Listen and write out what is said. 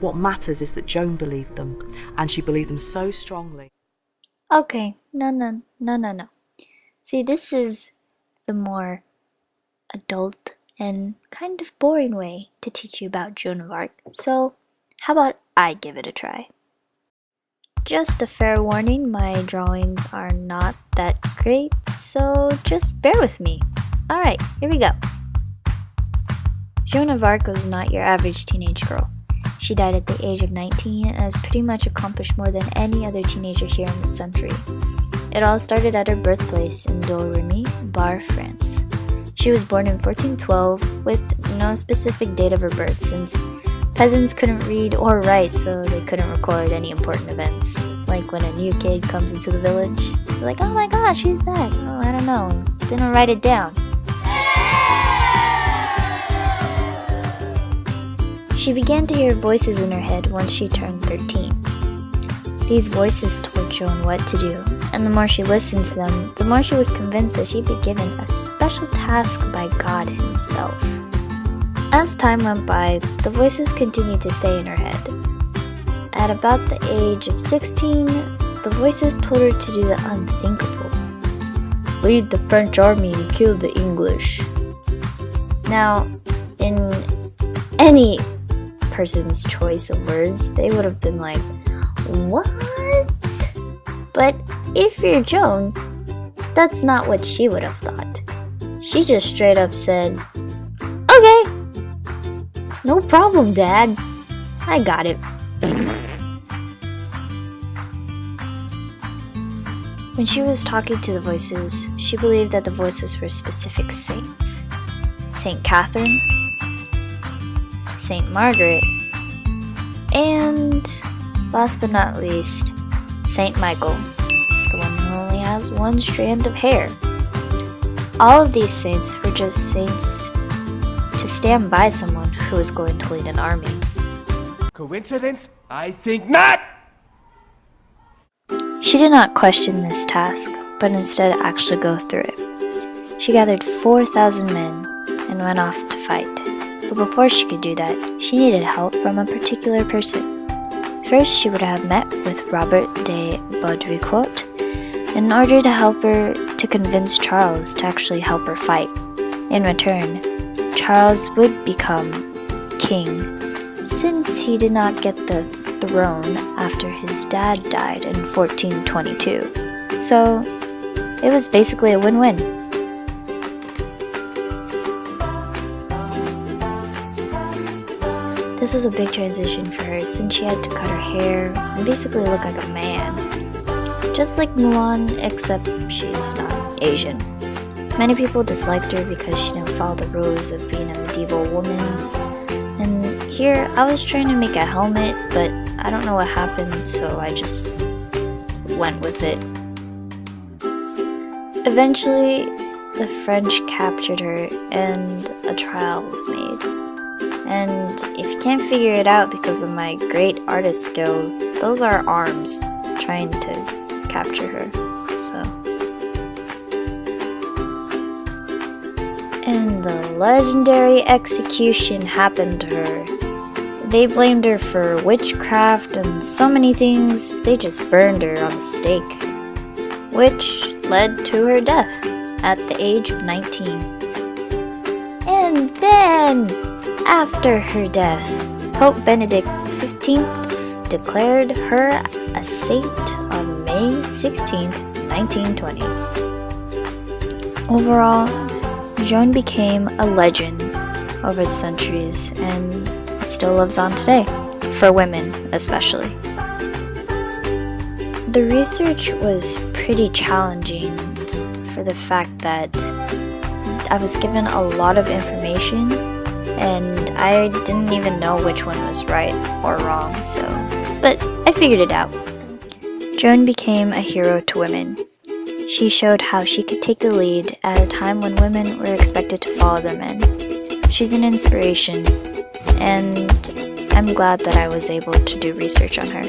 What matters is that Joan believed them, and she believed them so strongly. Okay, no. See, this is the more adult and kind of boring way to teach you about Joan of Arc, so how about I give it a try? Just a fair warning, my drawings are not that great, so just bear with me. Alright, here we go. Joan of Arc was not your average teenage girl. She died at the age of 19 and has pretty much accomplished more than any other teenager here in this century. It all started at her birthplace in Domremy, Bar, France. She was born in 1412 with no specific date of her birth since peasants couldn't read or write, so they couldn't record any important events. Like when a new kid comes into the village, they're like, oh my gosh, who's that? Oh, I don't know, didn't write it down. She began to hear voices in her head once she turned 13. These voices told Joan what to do, and the more she listened to them, the more she was convinced that she'd be given a special task by God himself. As time went by, the voices continued to stay in her head. At about the age of 16, the voices told her to do the unthinkable. Lead the French army to kill the English. Now, in any person's choice of words, they would have been like, what? But if you're Joan, that's not what she would have thought. She just straight up said, okay, no problem, Dad. I got it. When she was talking to the voices, she believed that the voices were specific saints. Saint Catherine, Saint Margaret, and last but not least, Saint Michael, the one who only has one strand of hair. All of these saints were just saints to stand by someone who was going to lead an army. Coincidence? I think not! She did not question this task, but instead actually go through it. She gathered 4,000 men and went off to fight. But before she could do that, she needed help from a particular person. First, she would have met with Robert de Baudricourt in order to help her to convince Charles to actually help her fight. In return, Charles would become king, since he did not get the throne after his dad died in 1422. So, it was basically a win-win. This was a big transition for her since she had to cut her hair and basically look like a man. Just like Mulan, except she's not Asian. Many people disliked her because she didn't follow the rules of being a medieval woman. And here, I was trying to make a helmet, but I don't know what happened, so I just went with it. Eventually, the French captured her and a trial was made. And if you can't figure it out because of my great artist skills, those are arms trying to capture her, so. And the legendary execution happened to her. They blamed her for witchcraft and so many things, they just burned her on the stake, which led to her death at the age of 19. And then, after her death, Pope Benedict XV declared her a saint on May 16, 1920. Overall, Joan became a legend over the centuries, and it still lives on today, for women especially. The research was pretty challenging for the fact that I was given a lot of information and I didn't even know which one was right or wrong, but I figured it out. Joan became a hero to women. She showed how she could take the lead at a time when women were expected to follow their men. She's an inspiration, and I'm glad that I was able to do research on her.